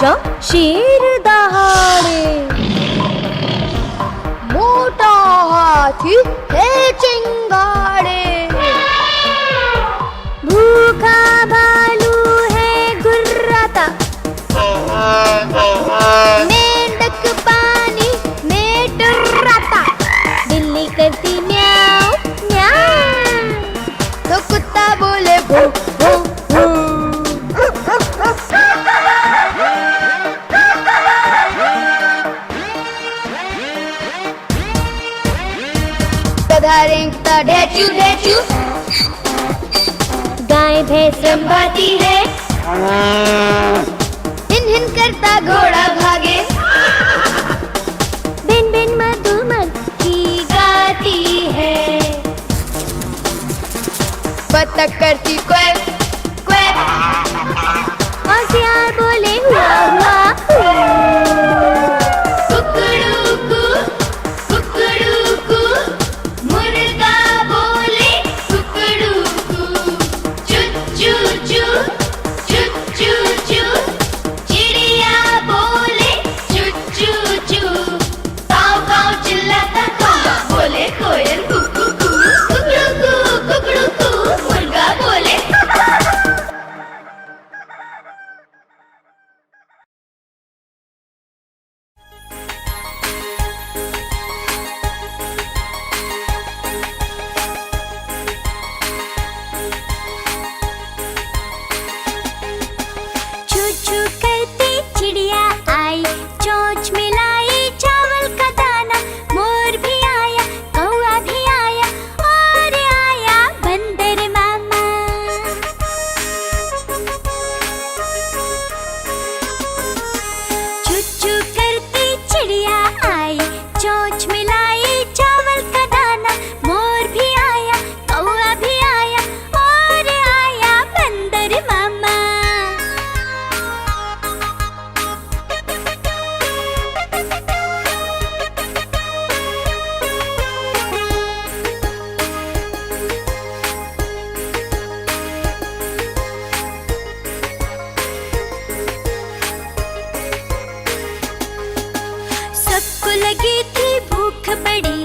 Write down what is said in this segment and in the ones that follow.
जा शेर दहाड़े। मोटा हाथी है चिंगाड़े, भूखा भालू है गुर्राता, मेंढक पानी में टुर्राता, बिल्ली करती म्याऊं म्याऊं, तो कुत्ता बोले भो भो भो। गधा रेंगता ढेचू ढेचू, गाय भैंस रंभाती है, हिन हिन करता घोड़ा भागे, बिन बिन मधुमक्खी गाती है, बतख करती क्वैक क्वैक, होशियार बोले हुआ हुआ, कुकड़ूकू कुकड़ूकू, मुर्गा बोले कुकड़ूकू, चू चू चू चू चू चू, चिड़िया बोले चू चू चू, काव काव चिल्लाता कौवा बोले कोयल कुकू कू, कुकड़ूकू कुकड़ूकू, मुर्गा बोले। छू छू करती चिड़िया आई, चोंच मिलाई चावल का दाना, मोर भी आया कौआ भी आया और आया बंदर मामा। छू छू करती चिड़िया आई, चोंच मिलाई चावल का दाना, मोर भी आया कौआ भी आया और आया बंदर मामा। सबको लगी थी भूख बड़ी,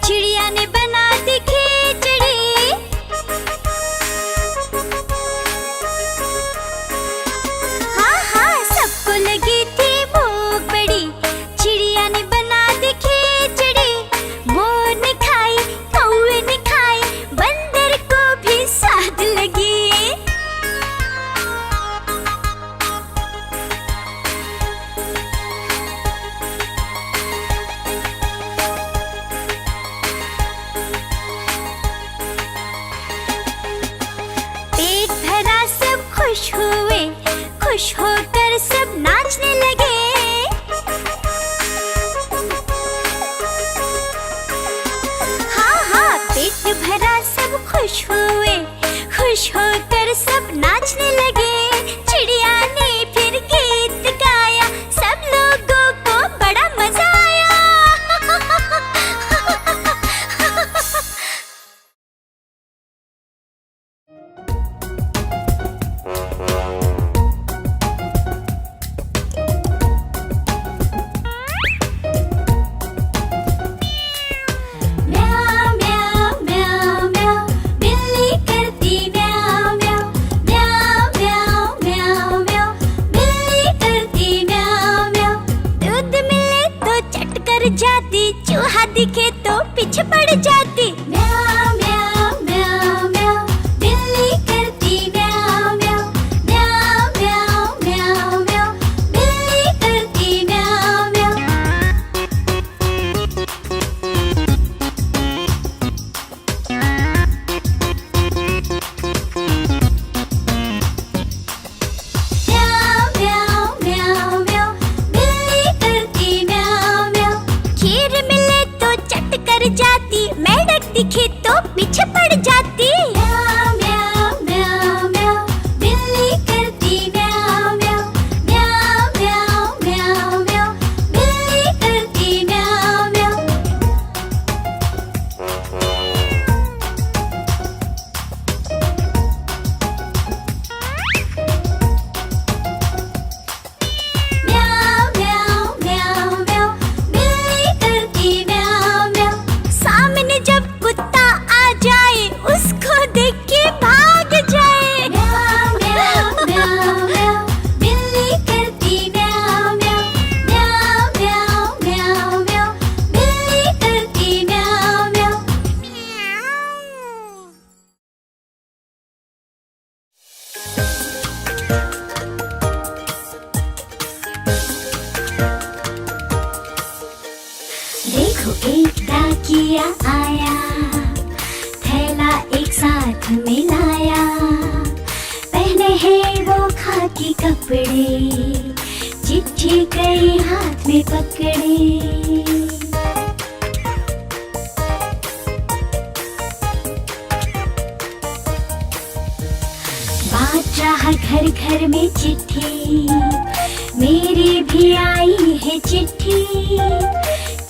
चिड़िया ने बना दी खिचड़ी। हाँ हाँ सबको लगी थी भूख बड़ी, चिड़िया ने बना दी खिचड़ी। मोर ने खाई कौवे ने खाई, बंदर को भी स्वाद लगी। पेट भरा सब खुश हुए, खुश होकर सब नाचने लगे। हाँ हाँ पेट भरा सब खुश हुए, खुश होकर सब नाचने लगे। चिड़िया ने फिर गीत गाया, सब लोगों को बड़ा मजा आया। म्याऊ म्याऊ म्याऊ म्याऊ, बिल्ली करती म्याऊ म्याऊ, म्याऊ म्याऊ म्याऊ म्याऊ, बिल्ली करती म्याऊ म्याऊ। दूध मिले तो चट कर जाती, चूहा दिखे तो पीछे पड़ जाती। म्याऊ म्याऊ म्याऊ म्याऊ, बिल्ली करती म्याऊ म्याऊ, म्याऊ म्याऊ म्याऊ म्याऊ, बिल्ली करती म्याऊ म्याऊ। म्याऊ म्याऊ म्याऊ म्याऊ, बिल्ली करती म्याऊ म्याऊ। खीर मिले तो चट कर जाती, मेंढक दिखे देखो एक डाकिया आया, थैला एक साथ मिलाया, पहने हैं वो खाकी कपड़े, चिट्ठी कई हाथ में पकड़े। बात रहा घर घर में चिट्ठी, मेरी भी आई है चिट्ठी,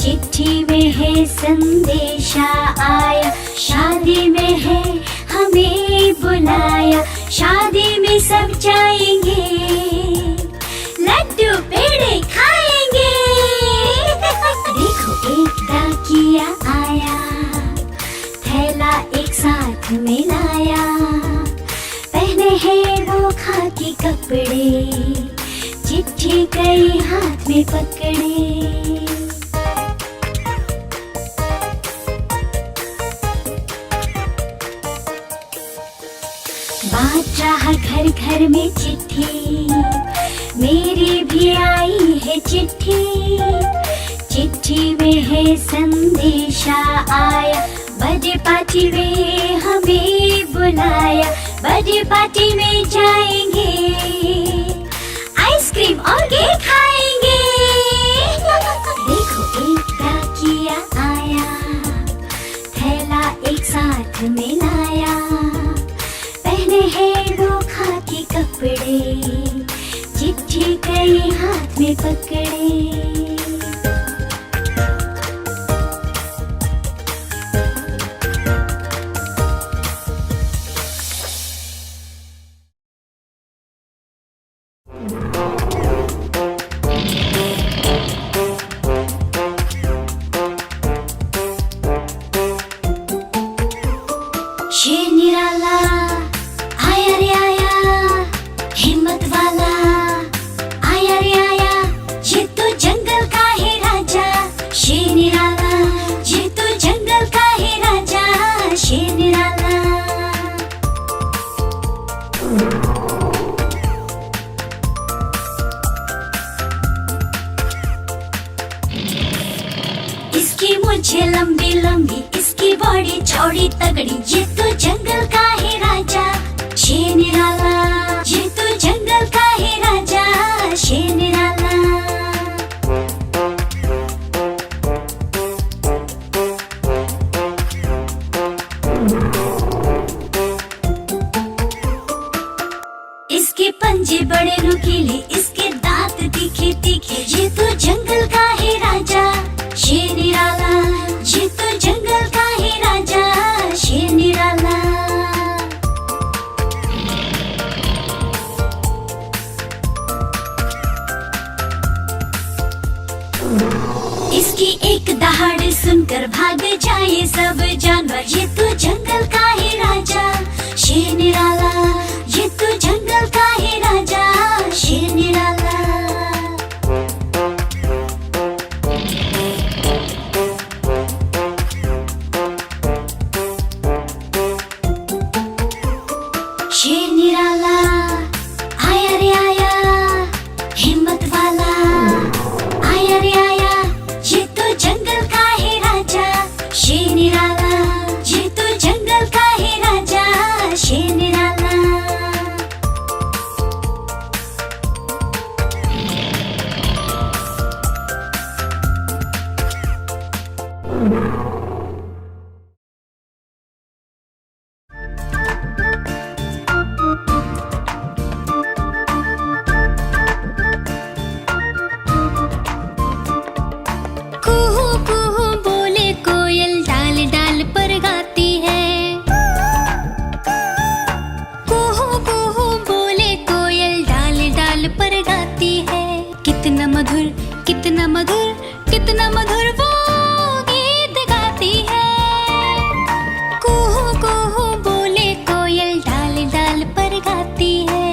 चिट्ठी में है संदेशा आया, शादी में है हमें बुलाया, शादी में सब जाएंगे, लड्डू पेड़े खाएंगे। देखो एक डाकिया आया, थैला एक साथ मिलाया, पहने हैं वो खाकी कपड़े, चिट्ठी कई हाथ में पकड़े। बात रहा घर घर में चिट्ठी, मेरी भी आई है चिट्ठी, चिट्ठी में है संदेशा आया, बर्थडे पार्टी में हमें बुलाया, बर्थडे पार्टी में जाएंगे, आइसक्रीम और केक खाएंगे। देखो एक डाकिया आया, थैला एक साथ मिलाया, पहने हैं वो खाकी कपड़े, चिट्ठी कई हाथ में पकड़े। शेर निराला आया रे आया, हिम्मत वाला आया रे आया, ये तो जंगल का है राजा। शेर निराला ये तो जंगल का है राजा, शेर निराला। इसकी मुझे लंबी लंबी, इसकी बॉडी चौड़ी तगड़ी, ये तो जंगल का है राजा। शेर निराला ये तो जंगल का है राजा, शेर निराला। इसके पंजे बड़े नुकीले, इसके दांत तीखे तीखे, ये तो जंगल का है राजा। शेर निराला ये तो जंगल का है राजा, शेर निराला। इसकी एक दहाड़ सुनकर भाग जाए सब जानवर, ये तो जंगल का है राजा। शेर निराला ये तो जंगल का है राजा, शेर निराला। शेर निराला आया रे आया, हिम्मत वाला आया रे आया, ये तो जंगल का है राजा। शेर निराला ये तो जंगल का है राजा, शेर निराला। कुहू कुहू बोले कोयल, डाल डाल पर गाती है। कुहू कुहू बोले कोयल, डाल डाल पर गाती है। कितना मधुर कितना मधुर कितना मधुर वो गीत गाती है। कुहू कुहू बोले कोयल, डाल डाल पर गाती है।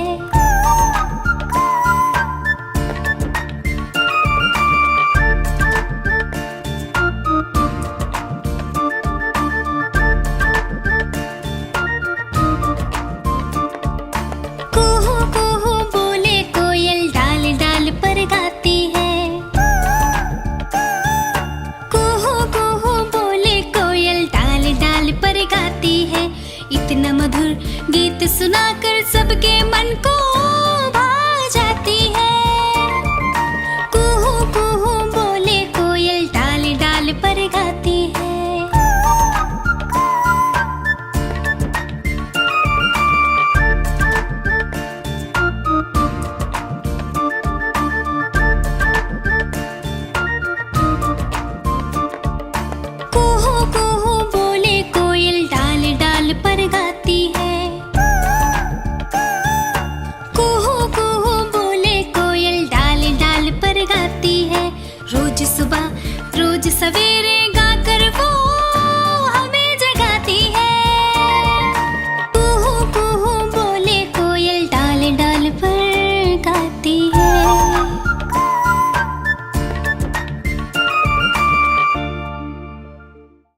कुहू कुहू बोले कोयल, डाल डाल पर गाती है। रोज सवेरे